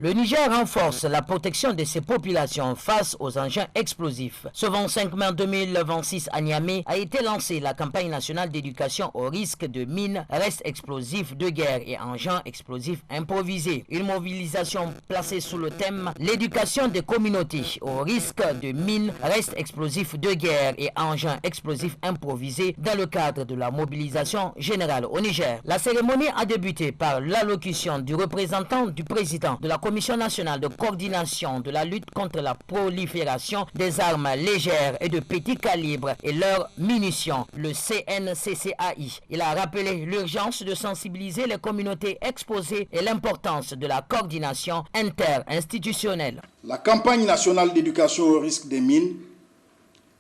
Le Niger renforce la protection de ses populations face aux engins explosifs. Ce 25 mai 2026 à Niamey a été lancée la campagne nationale d'éducation au risque de mines, restes explosifs de guerre et engins explosifs improvisés. Une mobilisation placée sous le thème « L'éducation des communautés au risque de mines, restes explosifs de guerre et engins explosifs improvisés » dans le cadre de la mobilisation générale au Niger. La cérémonie a débuté par l'allocution du représentant du président de la Commission nationale de coordination de la lutte contre la prolifération des armes légères et de petit calibre et leurs munitions, le CNCCAI. Il a rappelé l'urgence de sensibiliser les communautés exposées et l'importance de la coordination interinstitutionnelle. La campagne nationale d'éducation au risque des mines,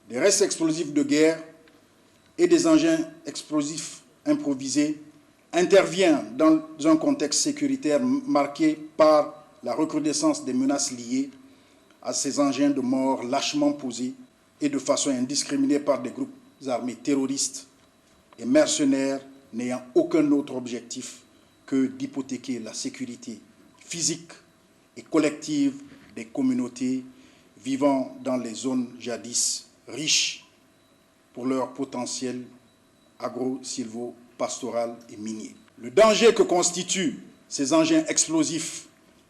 des restes explosifs de guerre et des engins explosifs improvisés intervient dans un contexte sécuritaire marqué par la recrudescence des menaces liées à ces engins de mort lâchement posés et de façon indiscriminée par des groupes armés terroristes et mercenaires n'ayant aucun autre objectif que d'hypothéquer la sécurité physique et collective des communautés vivant dans les zones jadis riches pour leur potentiel agro-silvo-pastoral et minier. Le danger que constituent ces engins explosifs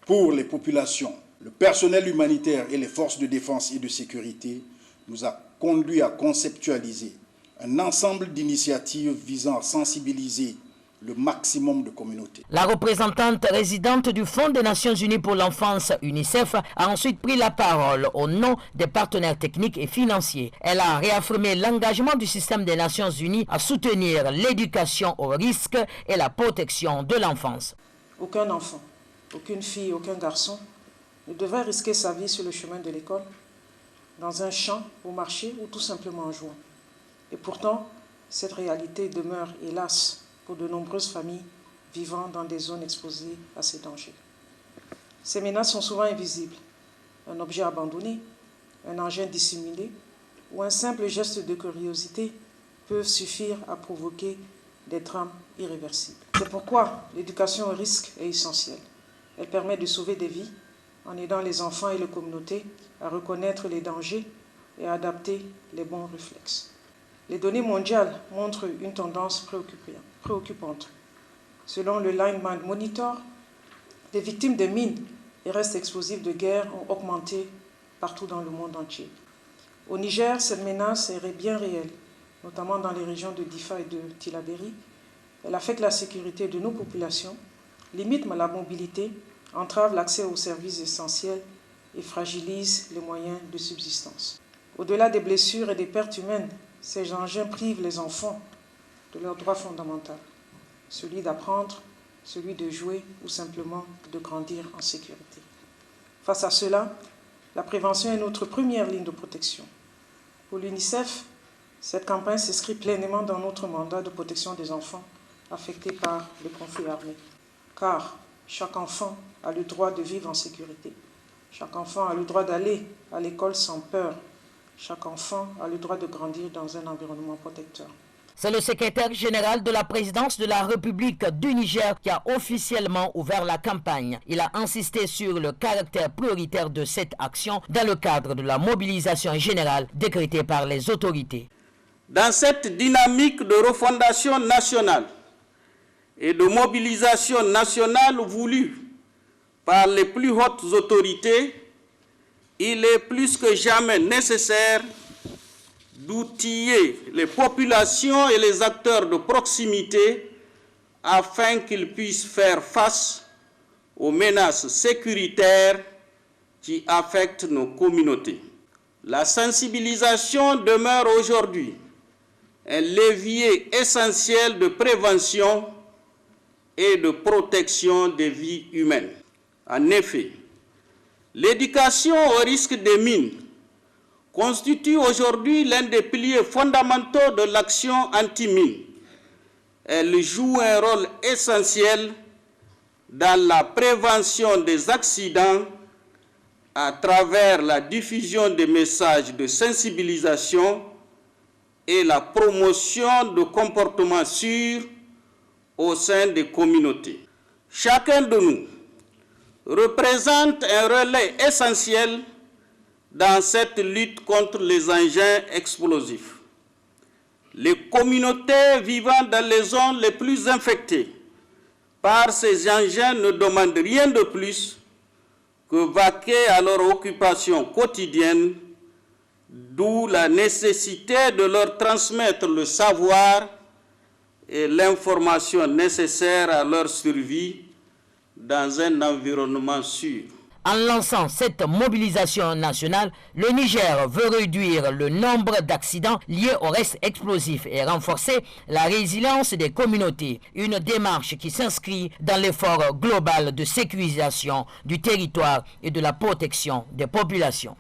pour les populations, le personnel humanitaire et les forces de défense et de sécurité nous a conduit à conceptualiser un ensemble d'initiatives visant à sensibiliser le maximum de communautés. La représentante résidente du Fonds des Nations Unies pour l'enfance, UNICEF, a ensuite pris la parole au nom des partenaires techniques et financiers. Elle a réaffirmé l'engagement du système des Nations Unies à soutenir l'éducation au risque et la protection de l'enfance. Aucun enfant, aucune fille, aucun garçon ne devrait risquer sa vie sur le chemin de l'école, dans un champ, au marché ou tout simplement en jouant. Et pourtant, cette réalité demeure, hélas, pour de nombreuses familles vivant dans des zones exposées à ces dangers. Ces menaces sont souvent invisibles. Un objet abandonné, un engin dissimulé ou un simple geste de curiosité peuvent suffire à provoquer des drames irréversibles. C'est pourquoi l'éducation au risque est essentielle. Elle permet de sauver des vies en aidant les enfants et les communautés à reconnaître les dangers et à adapter les bons réflexes. Les données mondiales montrent une tendance préoccupante. Selon le Lineman Monitor, les victimes de mines et restes explosifs de guerre ont augmenté partout dans le monde entier. Au Niger, cette menace est bien réelle, notamment dans les régions de Difa et de Tillabéri. Elle affecte la sécurité de nos populations, limite la mobilité, entrave l'accès aux services essentiels et fragilise les moyens de subsistance. Au-delà des blessures et des pertes humaines, ces engins privent les enfants de leur droit fondamental, celui d'apprendre, celui de jouer ou simplement de grandir en sécurité. Face à cela, la prévention est notre première ligne de protection. Pour l'UNICEF, cette campagne s'inscrit pleinement dans notre mandat de protection des enfants affectés par les conflits armés. Car chaque enfant a le droit de vivre en sécurité. Chaque enfant a le droit d'aller à l'école sans peur. Chaque enfant a le droit de grandir dans un environnement protecteur. C'est le secrétaire général de la présidence de la République du Niger qui a officiellement ouvert la campagne. Il a insisté sur le caractère prioritaire de cette action dans le cadre de la mobilisation générale décrétée par les autorités. Dans cette dynamique de refondation nationale et de mobilisation nationale voulue par les plus hautes autorités, il est plus que jamais nécessaire d'outiller les populations et les acteurs de proximité afin qu'ils puissent faire face aux menaces sécuritaires qui affectent nos communautés. La sensibilisation demeure aujourd'hui un levier essentiel de prévention et de protection des vies humaines. En effet, l'éducation au risque des mines constitue aujourd'hui l'un des piliers fondamentaux de l'action anti-mine. Elle joue un rôle essentiel dans la prévention des accidents à travers la diffusion des messages de sensibilisation et la promotion de comportements sûrs au sein des communautés. Chacun de nous représente un relais essentiel dans cette lutte contre les engins explosifs. Les communautés vivant dans les zones les plus infectées par ces engins ne demandent rien de plus que vaquer à leur occupation quotidienne, d'où la nécessité de leur transmettre le savoir et l'information nécessaire à leur survie dans un environnement sûr. En lançant cette mobilisation nationale, le Niger veut réduire le nombre d'accidents liés au reste explosif et renforcer la résilience des communautés. Une démarche qui s'inscrit dans l'effort global de sécurisation du territoire et de la protection des populations.